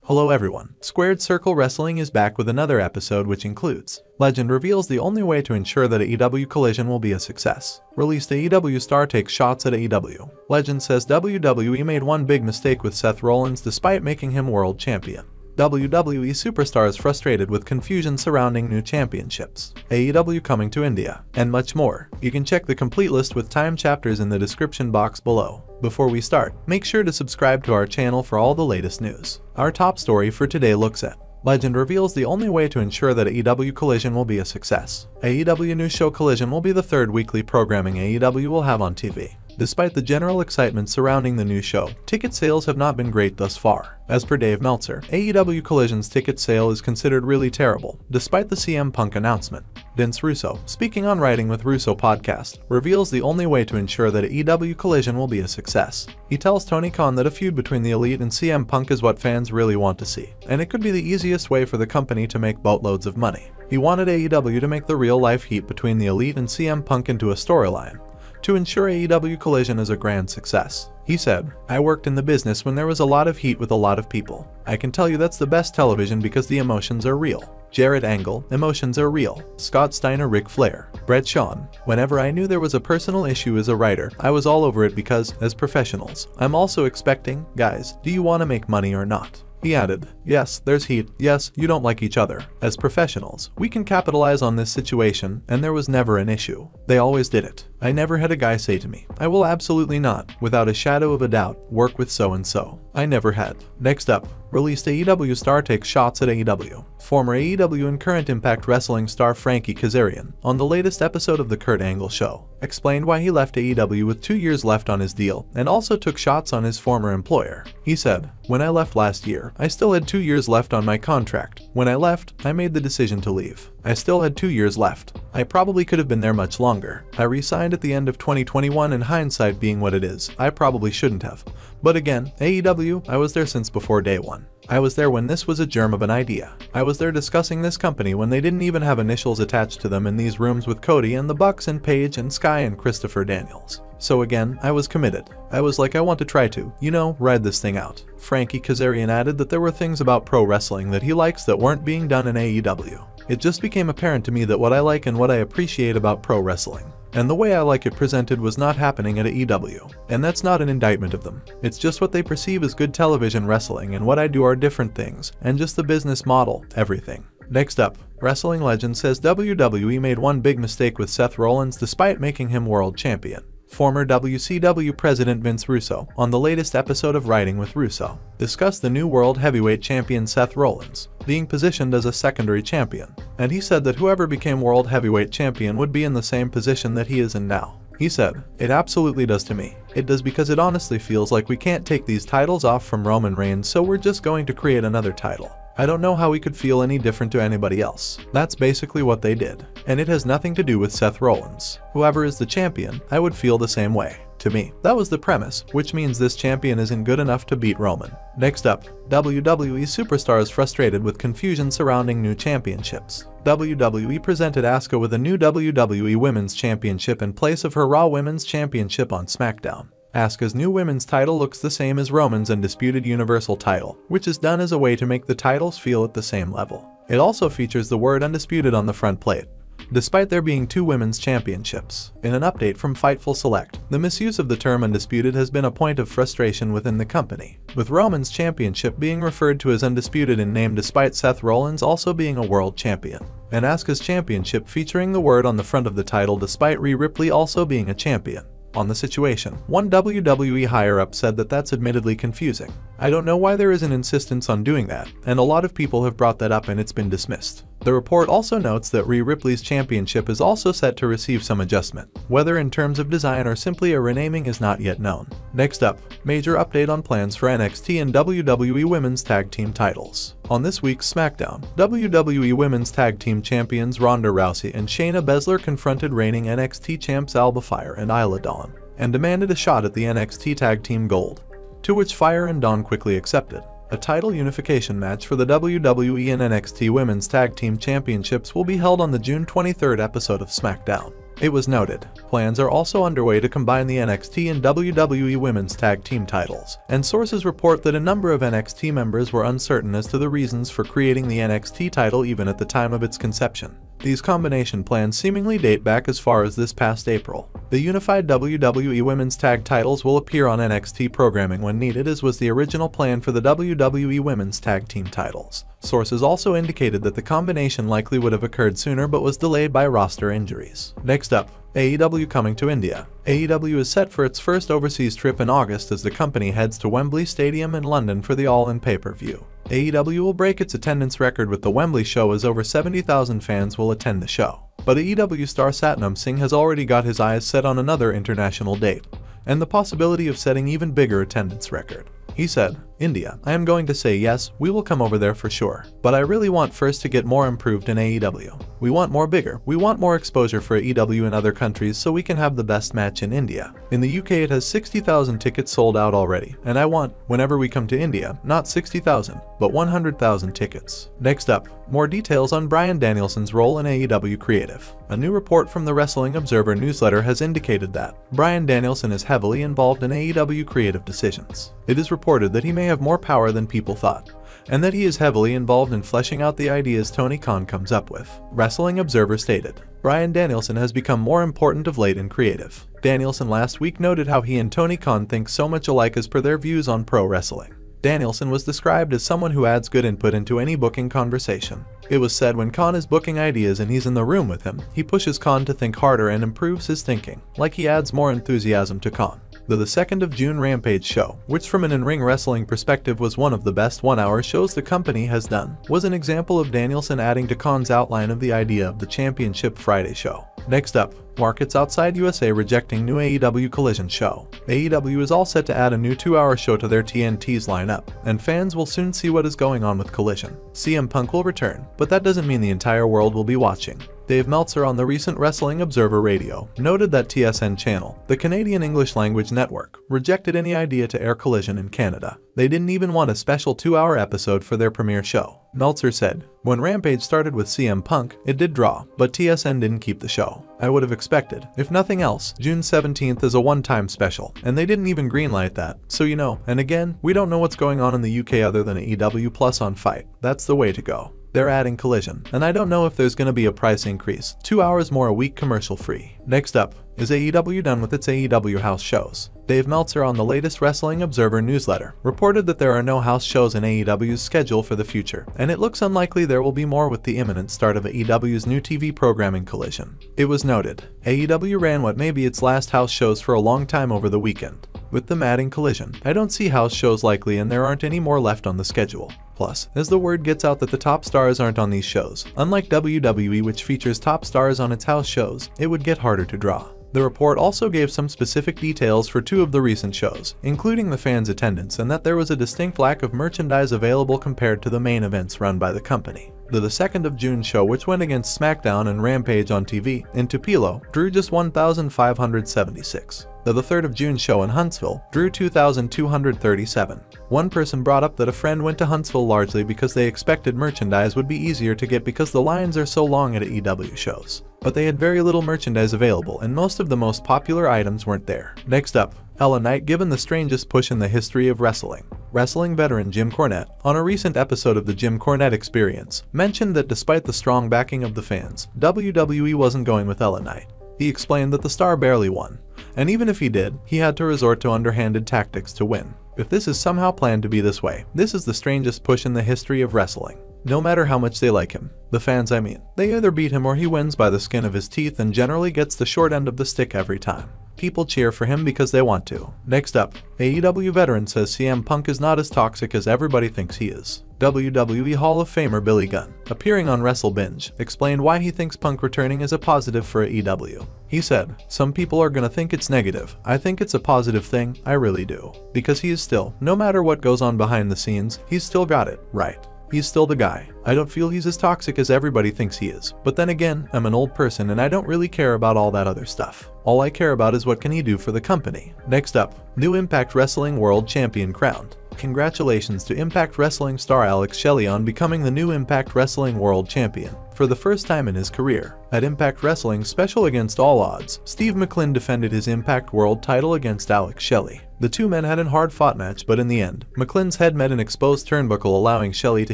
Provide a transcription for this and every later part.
Hello everyone, SquaredCircle Wrestling is back with another episode which includes Legend reveals the only way to ensure that AEW Collision will be a success. Released AEW star takes shots at AEW. Legend says WWE made one big mistake with Seth Rollins despite making him world champion. WWE superstars frustrated with confusion surrounding new championships. AEW Coming to India, and much more. You can check the complete list with time chapters in the description box below. Before we start, make sure to subscribe to our channel for all the latest news. Our top story for today looks at Legend reveals the only way to ensure that AEW Collision will be a success. AEW new show Collision will be the third weekly programming AEW will have on TV. Despite the general excitement surrounding the new show, ticket sales have not been great thus far. As per Dave Meltzer, AEW Collision's ticket sale is considered really terrible, despite the CM Punk announcement. Vince Russo, speaking on Writing with Russo podcast, reveals the only way to ensure that AEW Collision will be a success. He tells Tony Khan that a feud between the Elite and CM Punk is what fans really want to see, and it could be the easiest way for the company to make boatloads of money. He wanted AEW to make the real-life heat between the Elite and CM Punk into a storyline, to ensure AEW Collision is a grand success. He said, "I worked in the business when there was a lot of heat with a lot of people. I can tell you that's the best television because the emotions are real. Jarrett Angle, emotions are real. Scott Steiner, Ric Flair, Brett Shawn. Whenever I knew there was a personal issue as a writer, I was all over it because, as professionals, I'm also expecting, guys, do you want to make money or not?" He added, "Yes, there's heat. Yes, you don't like each other. As professionals, we can capitalize on this situation, and there was never an issue. They always did it. I never had a guy say to me, I will absolutely not, without a shadow of a doubt, work with so-and-so. I never had." Next up, released AEW star takes shots at AEW. Former AEW and current Impact Wrestling star Frankie Kazarian, on the latest episode of the Kurt Angle Show, explained why he left AEW with 2 years left on his deal, and also took shots on his former employer. He said, "When I left last year, I still had 2 years left on my contract. When I left, I made the decision to leave. I still had 2 years left. I probably could have been there much longer. I re-signed at the end of 2021, and hindsight being what it is, I probably shouldn't have. But again, AEW, I was there since before day one. I was there when this was a germ of an idea. I was there discussing this company when they didn't even have initials attached to them in these rooms with Cody and the Bucks and Paige and Sky and Christopher Daniels. So again, I was committed. I was like, I want to try to, ride this thing out." Frankie Kazarian added that there were things about pro wrestling that he likes that weren't being done in AEW. "It just became apparent to me that what I like and what I appreciate about pro wrestling, and the way I like it presented, was not happening at AEW. And that's not an indictment of them. It's just what they perceive as good television wrestling, and what I do are different things, and just the business model, everything." Next up, Wrestling Legend says WWE made one big mistake with Seth Rollins despite making him world champion. Former WCW President Vince Russo, on the latest episode of Writing with Russo, discussed the new World Heavyweight Champion Seth Rollins being positioned as a secondary champion, and he said that whoever became World Heavyweight Champion would be in the same position that he is in now. He said, "It absolutely does to me. It does, because it honestly feels like we can't take these titles off from Roman Reigns, so we're just going to create another title. I don't know how we could feel any different to anybody else." That's basically what they did. And it has nothing to do with Seth Rollins. Whoever is the champion, I would feel the same way. To me, that was the premise, which means this champion isn't good enough to beat Roman. Next up, WWE superstars frustrated with confusion surrounding new championships. WWE presented Asuka with a new WWE Women's Championship in place of her Raw Women's Championship on SmackDown. Asuka's new women's title looks the same as Roman's Undisputed Universal title, which is done as a way to make the titles feel at the same level. It also features the word Undisputed on the front plate, despite there being 2 women's championships. In an update from Fightful Select, the misuse of the term Undisputed has been a point of frustration within the company, with Roman's championship being referred to as Undisputed in name despite Seth Rollins also being a world champion, and Asuka's championship featuring the word on the front of the title despite Rhea Ripley also being a champion. On the situation, one WWE higher-up said that that's admittedly confusing. "I don't know why there is an insistence on doing that, and a lot of people have brought that up and it's been dismissed." The report also notes that Rhea Ripley's championship is also set to receive some adjustment. Whether in terms of design or simply a renaming is not yet known. Next up, major update on plans for NXT and WWE Women's Tag Team titles. On this week's SmackDown, WWE Women's Tag Team Champions Ronda Rousey and Shayna Baszler confronted reigning NXT champs Alba Fire and Isla Dawn, and demanded a shot at the NXT Tag Team Gold, to which Fire and Dawn quickly accepted. A title unification match for the WWE and NXT Women's Tag Team Championships will be held on the June 23rd episode of SmackDown. It was noted, plans are also underway to combine the NXT and WWE Women's Tag Team titles, and sources report that a number of NXT members were uncertain as to the reasons for creating the NXT title even at the time of its conception. These combination plans seemingly date back as far as this past April. The unified WWE Women's Tag titles will appear on NXT programming when needed, as was the original plan for the WWE Women's Tag Team titles. Sources also indicated that the combination likely would have occurred sooner but was delayed by roster injuries. Next up, AEW Coming to India. AEW is set for its first overseas trip in August as the company heads to Wembley Stadium in London for the All-In pay-per-view. AEW will break its attendance record with the Wembley show, as over 70,000 fans will attend the show. But AEW star Satnam Singh has already got his eyes set on another international date, and the possibility of setting even bigger attendance record. He said, "India, I am going to say yes, we will come over there for sure. But I really want first to get more improved in AEW. We want more bigger, we want more exposure for AEW in other countries so we can have the best match in India. In the UK it has 60,000 tickets sold out already, and I want, whenever we come to India, not 60,000, but 100,000 tickets." Next up, more details on Bryan Danielson's role in AEW Creative. A new report from the Wrestling Observer newsletter has indicated that Bryan Danielson is heavily involved in AEW creative decisions. It is reported that he may have more power than people thought, and that he is heavily involved in fleshing out the ideas Tony Khan comes up with. Wrestling Observer stated, Bryan Danielson has become more important of late in creative. Danielson last week noted how he and Tony Khan think so much alike as per their views on pro wrestling. Danielson was described as someone who adds good input into any booking conversation. It was said when Khan is booking ideas and he's in the room with him, he pushes Khan to think harder and improves his thinking, like he adds more enthusiasm to Khan. The 2nd of June Rampage show, which from an in-ring wrestling perspective was one of the best one-hour shows the company has done, was an example of Danielson adding to Khan's outline of the idea of the Championship Friday show. Next up, markets outside USA rejecting new AEW Collision show. AEW is all set to add a new 2-hour show to their TNT's lineup, and fans will soon see what is going on with Collision. CM Punk will return, but that doesn't mean the entire world will be watching. Dave Meltzer on the recent Wrestling Observer Radio noted that TSN Channel, the Canadian English language network, rejected any idea to air Collision in Canada. They didn't even want a special 2-hour episode for their premiere show. Meltzer said, "When Rampage started with CM Punk, it did draw, but TSN didn't keep the show. I would have expected, if nothing else, June 17th is a one-time special, and they didn't even greenlight that. So you know, and again, we don't know what's going on in the UK other than AEW Plus on Fight. That's the way to go. They're adding Collision, and I don't know if there's going to be a price increase. 2 hours more a week commercial free." Next up, is AEW done with its AEW house shows? Dave Meltzer on the latest Wrestling Observer newsletter reported that there are no house shows in AEW's schedule for the future, and it looks unlikely there will be more with the imminent start of AEW's new TV programming Collision. It was noted, AEW ran what may be its last house shows for a long time over the weekend. With them adding Collision, I don't see house shows likely, and there aren't any more left on the schedule. Plus, as the word gets out that the top stars aren't on these shows, unlike WWE which features top stars on its house shows, it would get harder to draw. The report also gave some specific details for 2 of the recent shows, including the fans' attendance, and that there was a distinct lack of merchandise available compared to the main events run by the company. The 2nd of June show, which went against SmackDown and Rampage on TV in Tupelo, drew just 1,576. The 3rd of June show in Huntsville drew 2,237. One person brought up that a friend went to Huntsville largely because they expected merchandise would be easier to get because the lines are so long at AEW shows. But they had very little merchandise available, and most of the most popular items weren't there. Next up, LA Knight given the strangest push in the history of wrestling. Wrestling veteran Jim Cornette, on a recent episode of the Jim Cornette Experience, mentioned that despite the strong backing of the fans, WWE wasn't going with LA Knight. He explained that the star barely won, and even if he did, he had to resort to underhanded tactics to win. If this is somehow planned to be this way, this is the strangest push in the history of wrestling. No matter how much they like him, the fans I mean, they either beat him or he wins by the skin of his teeth and generally gets the short end of the stick every time. People cheer for him because they want to. Next up, AEW veteran says CM Punk is not as toxic as everybody thinks he is. WWE Hall of Famer Billy Gunn, appearing on WrestleBinge, explained why he thinks Punk returning is a positive for AEW. He said, "Some people are gonna think it's negative. I think it's a positive thing, I really do. Because he is still, no matter what goes on behind the scenes, he's still got it right. He's still the guy. I don't feel he's as toxic as everybody thinks he is. But then again, I'm an old person and I don't really care about all that other stuff. All I care about is what can he do for the company." Next up, new Impact Wrestling World Champion crowned. Congratulations to Impact Wrestling star Alex Shelley on becoming the new Impact Wrestling World Champion for the first time in his career. At Impact Wrestling Special Against All Odds, Steve Maclin defended his Impact World title against Alex Shelley. The two men had a hard-fought match, but in the end, Maclin's head met an exposed turnbuckle, allowing Shelley to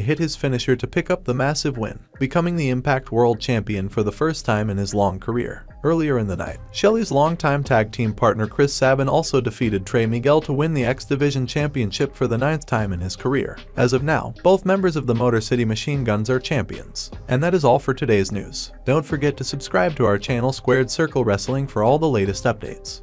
hit his finisher to pick up the massive win, becoming the Impact World Champion for the first time in his long career. Earlier in the night, Shelley's longtime tag team partner Chris Sabin also defeated Trey Miguel to win the X Division Championship for the 9th time in his career. As of now, both members of the Motor City Machine Guns are champions. And that is all for today's news. Don't forget to subscribe to our channel SquaredCircle Wrestling for all the latest updates.